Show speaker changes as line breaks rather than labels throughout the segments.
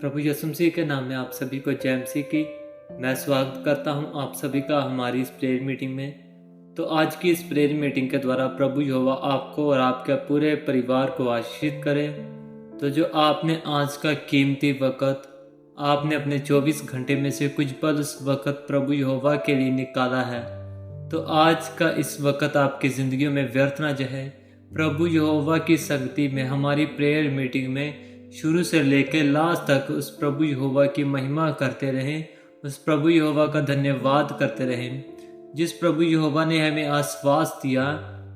प्रभु यीशु मसीह के नाम में आप सभी को जय मसीह की मैं स्वागत करता हूं आप सभी का हमारी इस प्रेयर मीटिंग में। तो आज की इस प्रेयर मीटिंग के द्वारा प्रभु यहोवा आपको और आपके पूरे परिवार को आशीषित करे। तो जो आपने आज का कीमती वक़्त आपने अपने 24 घंटे में से कुछ पल उस वक़्त प्रभु यहोवा के लिए निकाला है, तो आज का इस वक़्त आपकी ज़िंदगी में व्यर्थ ना जाए। प्रभु यहोवा की संगति में हमारी प्रेयर मीटिंग में शुरू से लेकर लास्ट तक उस प्रभु यहोवा की महिमा करते रहें, उस प्रभु यहोवा का धन्यवाद करते रहें। जिस प्रभु यहोवा ने हमें आश्वास दिया,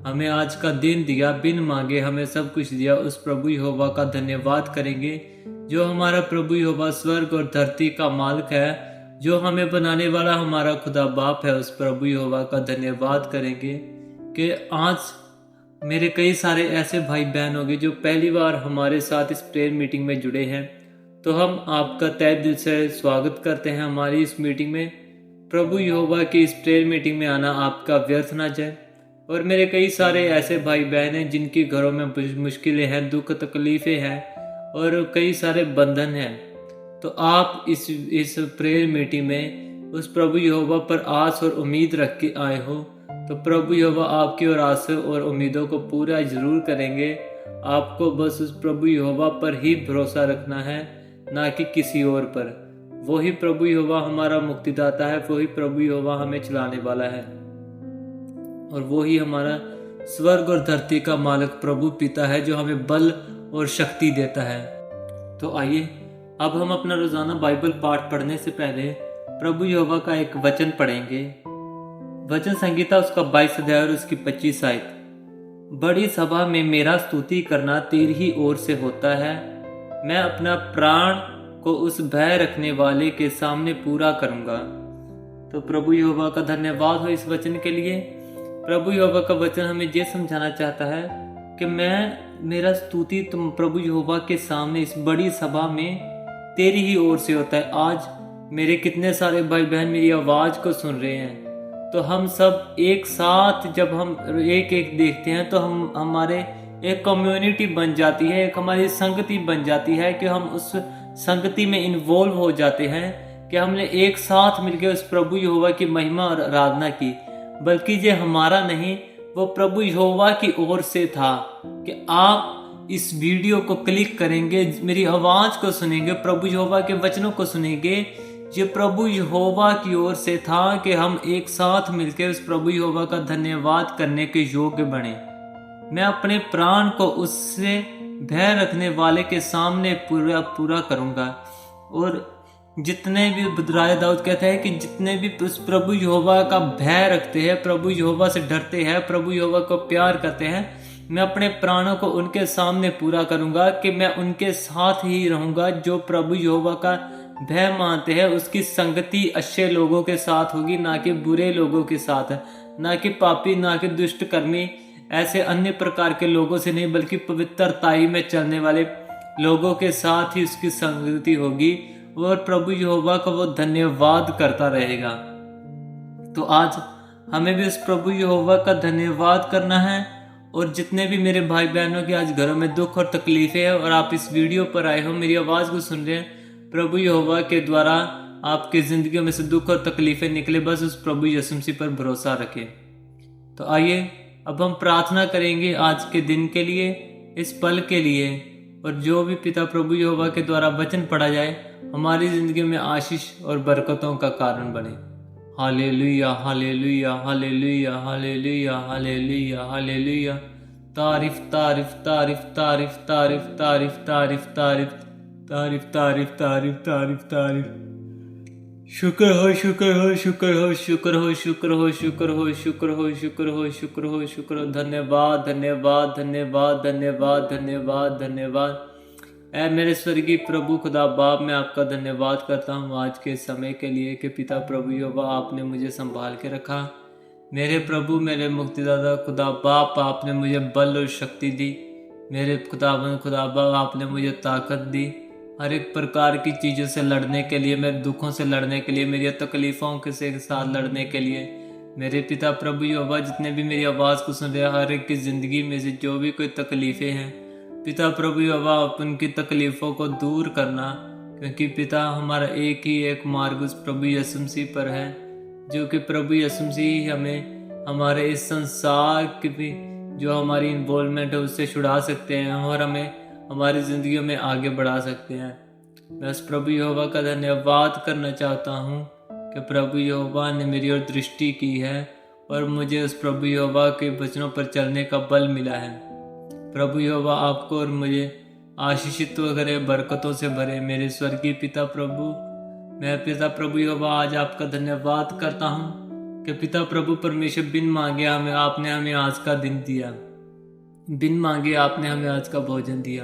हमें आज का दिन दिया, बिन मांगे हमें सब कुछ दिया, उस प्रभु यहोवा का धन्यवाद करेंगे। जो हमारा प्रभु यहोवा स्वर्ग और धरती का मालिक है, जो हमें बनाने वाला हमारा खुदा बाप है, उस प्रभु यहोवा का धन्यवाद करेंगे। कि आज मेरे कई सारे ऐसे भाई बहन होंगे जो पहली बार हमारे साथ इस प्रेयर मीटिंग में जुड़े हैं, तो हम आपका तहे दिल से स्वागत करते हैं हमारी इस मीटिंग में। प्रभु यहोवा की इस प्रेयर मीटिंग में आना आपका व्यर्थ ना जाए। और मेरे कई सारे ऐसे भाई बहन हैं जिनके घरों में मुश्किलें हैं, दुख तकलीफ़ें हैं और कई सारे बंधन हैं। तो आप इस प्रेयर मीटिंग में उस प्रभु यहोवा पर आस और उम्मीद रख के आए हो, तो प्रभु यहोवा आपकी और आशा और उम्मीदों को पूरा जरूर करेंगे। आपको बस उस प्रभु यहोवा पर ही भरोसा रखना है, ना कि किसी और पर। वही प्रभु यहोवा हमारा मुक्तिदाता है, वही प्रभु यहोवा हमें चलाने वाला है और वही हमारा स्वर्ग और धरती का मालिक प्रभु पिता है, जो हमें बल और शक्ति देता है। तो आइए अब हम अपना रोजाना बाइबल पाठ पढ़ने से पहले प्रभु यहोवा का एक वचन पढ़ेंगे। वचन संहिता उसका 22 अध्याय और उसकी 25 आयत। बड़ी सभा में मेरा स्तुति करना तेरी ही ओर से होता है, मैं अपना प्राण को उस भय रखने वाले के सामने पूरा करूंगा। तो प्रभु यहोवा का धन्यवाद हो इस वचन के लिए। प्रभु यहोवा का वचन हमें ये समझाना चाहता है कि मेरा स्तुति तुम प्रभु यहोवा के सामने इस बड़ी सभा में तेरी ही ओर से होता है। आज मेरे कितने सारे भाई बहन मेरी आवाज़ को सुन रहे हैं, तो हम सब एक साथ जब हम एक देखते हैं तो हमारे एक कम्युनिटी बन जाती है, एक हमारी संगति बन जाती है कि हम उस संगति में इन्वॉल्व हो जाते हैं कि हमने एक साथ मिलकर उस प्रभु यहोवा की महिमा और आराधना की। बल्कि ये हमारा नहीं, वो प्रभु यहोवा की ओर से था कि आप इस वीडियो को क्लिक करेंगे, मेरी आवाज़ को सुनेंगे, प्रभु यहोवा के वचनों को सुनेंगे। ये प्रभु यहोवा की ओर से था कि हम एक साथ मिलकर उस प्रभु यहोवा का धन्यवाद करने के योग्य बने। मैं अपने प्राण को उससे भय रखने वाले के सामने पूरा करूंगा। और जितने भी राजा दाऊद कहते हैं कि जितने भी उस प्रभु यहोवा का भय रखते हैं, प्रभु यहोवा से डरते हैं, प्रभु यहोवा को प्यार करते हैं, मैं अपने प्राणों को उनके सामने पूरा करूंगा। कि मैं उनके साथ ही रहूंगा। जो प्रभु यहोवा का भय मानते हैं, उसकी संगति अच्छे लोगों के साथ होगी, ना कि बुरे लोगों के साथ, ना कि पापी, ना कि दुष्ट कर्मी, ऐसे अन्य प्रकार के लोगों से नहीं, बल्कि पवित्रताई में चलने वाले लोगों के साथ ही उसकी संगति होगी और प्रभु यहोवा का वो धन्यवाद करता रहेगा। तो आज हमें भी उस प्रभु यहोवा का धन्यवाद करना है। और जितने भी मेरे भाई बहनों के आज घरों में दुख और तकलीफें हैं और आप इस वीडियो पर आए हो, मेरी आवाज़ को सुन रहे हैं, प्रभु यहोवा के द्वारा आपकी ज़िंदगी में से दुख और तकलीफ़ें निकले, बस उस प्रभु यीशु मसीह पर भरोसा रखें। तो आइए अब हम प्रार्थना करेंगे आज के दिन के लिए, इस पल के लिए, और जो भी पिता प्रभु यहोवा के द्वारा वचन पढ़ा जाए हमारी ज़िंदगी में आशीष और बरकतों का कारण बने। Hallelujah, hallelujah, hallelujah, hallelujah, hallelujah, hallelujah. तारीफ तारीफ तारीफ तारीफ तारीफ तारीफ तारीफ तारीफ तारीफ तारीफ तारीफ तारीफ तारीफ। शुक्र हो, शुक्र हो, शुक्र हो, शुक्र हो, शुक्र हो, शुक्र हो, शुक्र हो, शुक्र हो, शुक्र हो, शुक्र हो। धन्यवाद, धन्यवाद, धन्यवाद, धन्यवाद, धन्यवाद, धन्यवाद। ऐ मेरे स्वर्गीय प्रभु खुदा बाप, मैं आपका धन्यवाद करता हूँ आज के समय के लिए कि पिता प्रभु यहोवा आपने मुझे संभाल के रखा। मेरे प्रभु, मेरे मुक्तिदाता खुदा बाप, आपने मुझे बल और शक्ति दी। मेरे खुदा बाप, आपने मुझे ताकत दी हर एक प्रकार की चीज़ों से लड़ने के लिए, मेरे दुखों से लड़ने के लिए, मेरी तकलीफ़ों के साथ लड़ने के लिए। मेरे पिता प्रभु यहोवा, जितने भी मेरी आवाज़ को सुन रहे हैं, हर एक की ज़िंदगी में से जो भी कोई तकलीफ़ें हैं, पिता प्रभु यहोवा, आप उनकी तकलीफ़ों को दूर करना क्योंकि पिता हमारा एक ही एक मार्ग उस प्रभु यीशु मसीह पर है, जो कि प्रभु यीशु मसीह हमें हमारे इस संसार की भी जो हमारी इन्वॉल्वमेंट है उससे छुड़ा सकते हैं और हमें हमारी ज़िंदगी में आगे बढ़ा सकते हैं। मैं उस प्रभु यहोवा का धन्यवाद करना चाहता हूँ कि प्रभु यहोवा ने मेरी ओर दृष्टि की है और मुझे उस प्रभु यहोवा के वचनों पर चलने का बल मिला है। प्रभु यहोवा आपको और मुझे आशीषित करे, बरकतों से भरे। मेरे स्वर्गीय पिता प्रभु, मैं पिता प्रभु यहोवा आज आपका धन्यवाद करता हूँ कि पिता प्रभु परमेश्वर बिन मांगे आपने हमें आज का दिन दिया, बिन मांगे आपने हमें आज का भोजन दिया।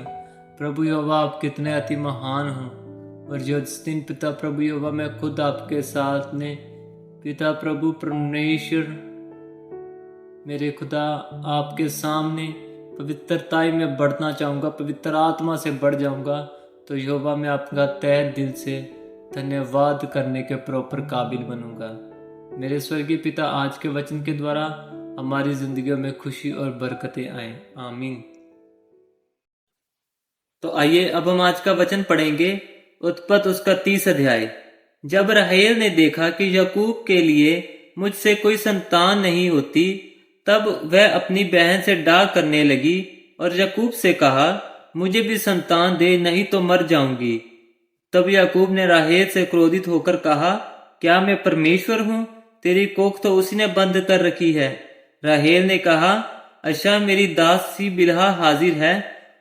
प्रभु यहोवा आप कितने अति महान हो। और जो जिस दिन पिता प्रभु यहोवा मैं खुद आपके साथ ने पिता प्रभु परमेश्वर मेरे खुदा आपके सामने पवित्रताई में बढ़ना चाहूँगा, पवित्र आत्मा से बढ़ जाऊँगा, तो यहोवा मैं आपका तहे दिल से धन्यवाद करने के प्रॉपर काबिल बनूंगा। मेरे स्वर्गीय पिता, आज के वचन के द्वारा हमारी जिंदगियों में खुशी और बरकतें आए, आमीन। तो आइए अब हम आज का वचन पढ़ेंगे, उत्पत्ति उसका 30 अध्याय। जब राहेल ने देखा कि याकूब के लिए मुझसे कोई संतान नहीं होती, तब वह अपनी बहन से डाह करने लगी और याकूब से कहा, मुझे भी संतान दे, नहीं तो मर जाऊंगी। तब याकूब ने राहेल से क्रोधित होकर कहा, क्या मैं परमेश्वर हूँ? तेरी कोख तो उसी ने बंद कर रखी है। राहेल ने कहा, अच्छा मेरी दासी बिल्हा हाजिर है,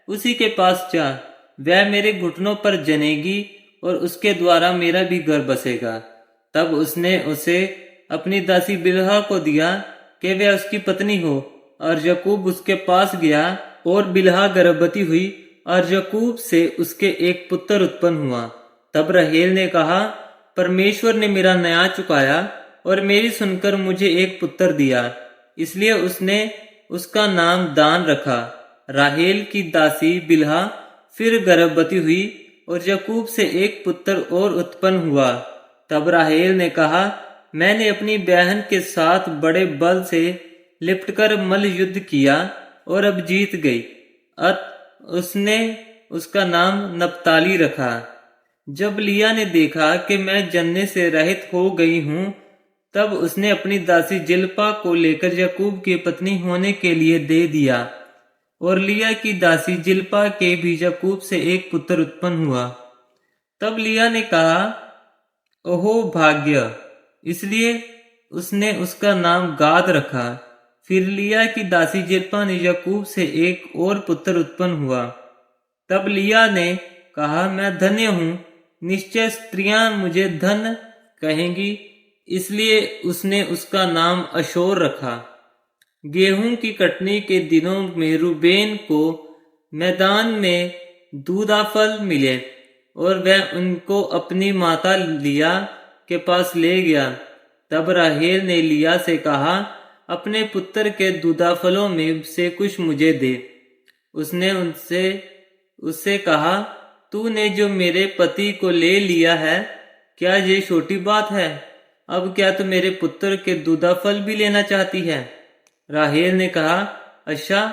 उसी के पास जा, वह मेरे घुटनों पर जनेगी और उसके द्वारा मेरा भी घर बसेगा। तब उसने उसे अपनी दासी बिल्हा को दिया कि वह उसकी पत्नी हो, और याकूब उसके पास गया और बिल्हा गर्भवती हुई और याकूब से उसके एक पुत्र उत्पन्न हुआ। तब राहेल ने कहा, परमेश्वर ने मेरा न्याय चुकाया और मेरी सुनकर मुझे एक पुत्र दिया, इसलिए उसने उसका नाम दान रखा। राहेल की दासी बिल्हा फिर गर्भवती हुई और याकूब से एक पुत्र और उत्पन्न हुआ। तब राहेल ने कहा, मैंने अपनी बहन के साथ बड़े बल से लिपटकर मल्ल युद्ध किया और अब जीत गई। उसने उसका नाम नप्ताली रखा। जब लिया ने देखा कि मैं जनने से रहित हो गई हूँ, तब उसने अपनी दासी जिल्पा को लेकर याकूब की पत्नी होने के लिए दे दिया, और लिया की दासी जिल्पा के भी याकूब से एक पुत्र उत्पन्न हुआ। तब लिया ने कहा, ओहो भाग्य, इसलिए उसने उसका नाम गाद रखा। फिर लिया की दासी जिल्पा ने याकूब से एक और पुत्र उत्पन्न हुआ। तब लिया ने कहा, मैं धन्य हूँ, निश्चय स्त्रियां मुझे धन कहेंगी, इसलिए उसने उसका नाम अशोर रखा। गेहूं की कटनी के दिनों में रूबेन को मैदान में दूधाफल मिले और वह उनको अपनी माता लिया के पास ले गया। तब राहेल ने लिया से कहा, अपने पुत्र के दूधाफलों में से कुछ मुझे दे। उसने उससे कहा, तूने जो मेरे पति को ले लिया है, क्या ये छोटी बात है? अब क्या तू मेरे पुत्र के दूधाफल भी लेना चाहती है? राहेल ने कहा, अच्छा,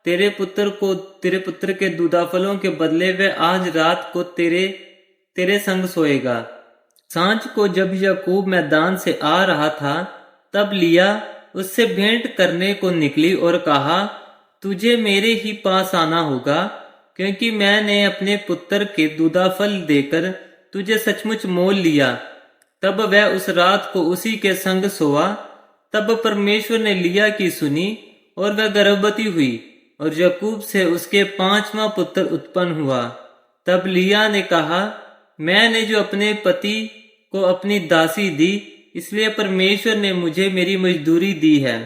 तेरे पुत्र के दूधाफलों के बदले वह आज रात को तेरे संग सोएगा। सांझ को जब याकूब मैदान से आ रहा था, तब लिया उससे भेंट करने को निकली और कहा, तुझे मेरे ही पास आना होगा, क्योंकि मैंने अपने पुत्र के दूधाफल देकर तुझे सचमुच मोल लिया। तब वह उस रात को उसी के संग सोआ। तब परमेश्वर ने लिया की सुनी और वह गर्भवती हुई और याकूब से उसके 5वां पुत्र उत्पन्न हुआ। तब लिया ने कहा, मैंने जो अपने पति को अपनी दासी दी, इसलिए परमेश्वर ने मुझे मेरी मजदूरी दी है।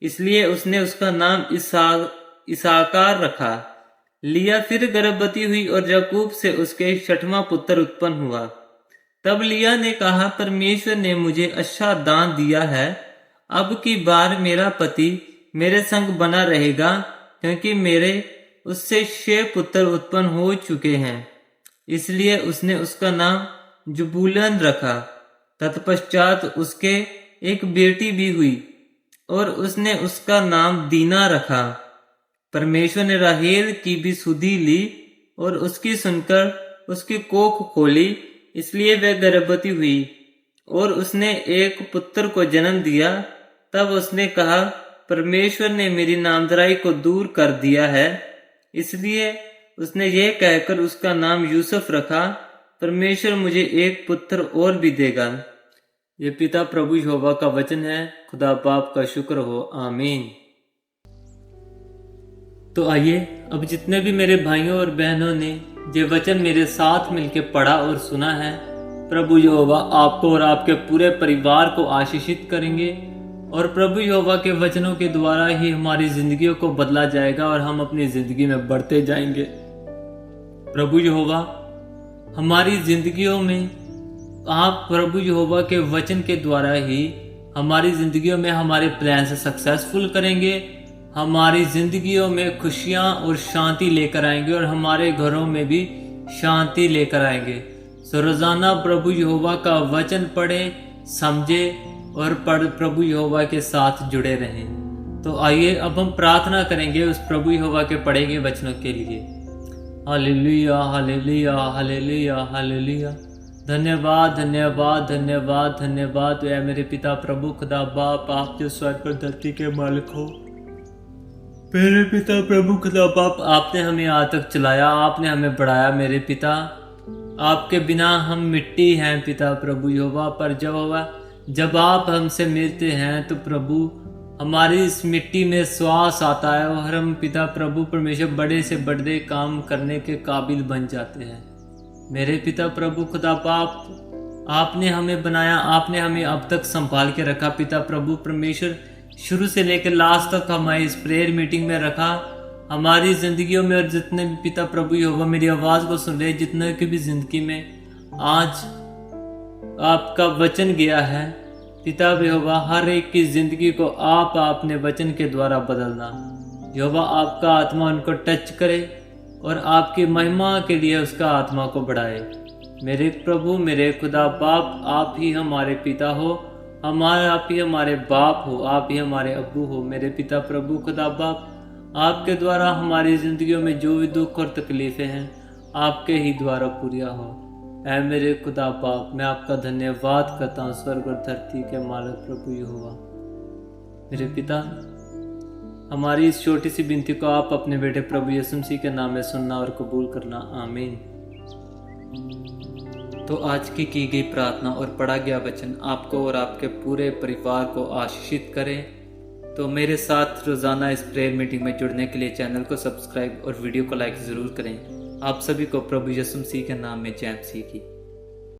इसलिए उसने उसका नाम इसाकार रखा। लिया फिर गर्भवती हुई और याकूब से उसके 6वां पुत्र उत्पन्न हुआ। तब लिया ने कहा, परमेश्वर ने मुझे अच्छा दान दिया है, अब की बार मेरा पति मेरे संग बना रहेगा, क्योंकि मेरे उससे 6 पुत्र उत्पन्न हो चुके हैं। इसलिए उसने उसका नाम जुबूलन रखा। तत्पश्चात उसके एक बेटी भी हुई और उसने उसका नाम दीना रखा। परमेश्वर ने राहेल की भी सुधि ली और उसकी सुनकर उसकी कोख खोली, इसलिए वह गर्भवती हुई और उसने एक पुत्र को जन्म दिया। तब उसने कहा, परमेश्वर ने मेरी नामधराई को दूर कर दिया है, इसलिए उसने यह कहकर उसका नाम यूसुफ रखा, परमेश्वर मुझे एक पुत्र और भी देगा। ये पिता प्रभु यहोवा का वचन है। खुदा बाप का शुक्र हो, आमीन। तो आइए, अब जितने भी मेरे भाइयों और बहनों ने ये वचन मेरे साथ मिलकर पढ़ा और सुना है, प्रभु यहोवा आपको और आपके पूरे परिवार को आशीषित करेंगे और प्रभु यहोवा के वचनों के द्वारा ही हमारी जिंदगियों को बदला जाएगा और हम अपनी जिंदगी में बढ़ते जाएंगे। प्रभु यहोवा हमारी जिंदगियों में, आप प्रभु यहोवा के वचन के द्वारा ही हमारी जिंदगियों में हमारे प्लान से सक्सेसफुल करेंगे, हमारी जिंदगियों में खुशियां और शांति लेकर आएंगे और हमारे घरों में भी शांति लेकर आएंगे। सो रोजाना प्रभु यहोवा का वचन पढ़े, समझे और प्रभु यहोवा के साथ जुड़े रहें। तो आइए अब हम प्रार्थना करेंगे उस प्रभु यहोवा के पढ़े गए वचनों के लिए। Hallelujah, hallelujah, hallelujah, hallelujah. धन्यवाद, धन्यवाद, धन्यवाद, धन्यवाद ऐ मेरे पिता प्रभु खुदा बाप, आप जो स्वर्ग और धरती के मालिक हो। मेरे पिता प्रभु खुदा बाप, आपने हमें आज तक चलाया, आपने हमें बढ़ाया मेरे पिता। आपके बिना हम मिट्टी हैं पिता प्रभु यहोवा, पर जब आप हमसे मिलते हैं तो प्रभु हमारी इस मिट्टी में श्वास आता है और हम पिता प्रभु परमेश्वर बड़े से बड़े काम करने के काबिल बन जाते हैं। मेरे पिता प्रभु खुदा बाप, आपने हमें बनाया, आपने हमें अब तक संभाल के रखा पिता प्रभु परमेश्वर, शुरू से लेकर लास्ट तक हमारी इस प्रेयर मीटिंग में रखा, हमारी जिंदगियों में। और जितने भी पिता प्रभु यहोवा मेरी आवाज को सुन रहे, जितने की भी जिंदगी में आज आपका वचन गया है पिता यहोवा, हर एक की जिंदगी को आप अपने वचन के द्वारा बदलना। यहोवा आपका आत्मा उनको टच करे और आपकी महिमा के लिए उसका आत्मा को बढ़ाए। मेरे प्रभु, मेरे खुदा बाप, आप ही हमारे पिता हो, आप ही हमारे बाप हो, आप ही हमारे अब्बू हो। मेरे पिता प्रभु खुदा बाप, आपके द्वारा हमारी जिंदगियों में जो भी दुख और तकलीफें हैं, आपके ही द्वारा पूरा हो। ऐ मेरे खुदा बाप, मैं आपका धन्यवाद करता हूँ, स्वर्ग और धरती के मालिक प्रभु यहोवा। मेरे पिता, हमारी इस छोटी सी विनती को आप अपने बेटे प्रभु यीशु मसीह के नाम में सुनना और कबूल करना, आमीन। तो आज की गई प्रार्थना और पढ़ा गया वचन आपको और आपके पूरे परिवार को आशीषित करें। तो मेरे साथ रोजाना इस प्रेयर मीटिंग में जुड़ने के लिए चैनल को सब्सक्राइब और वीडियो को लाइक ज़रूर करें। आप सभी को प्रभु यीशु मसीह के नाम में जय मसीह की।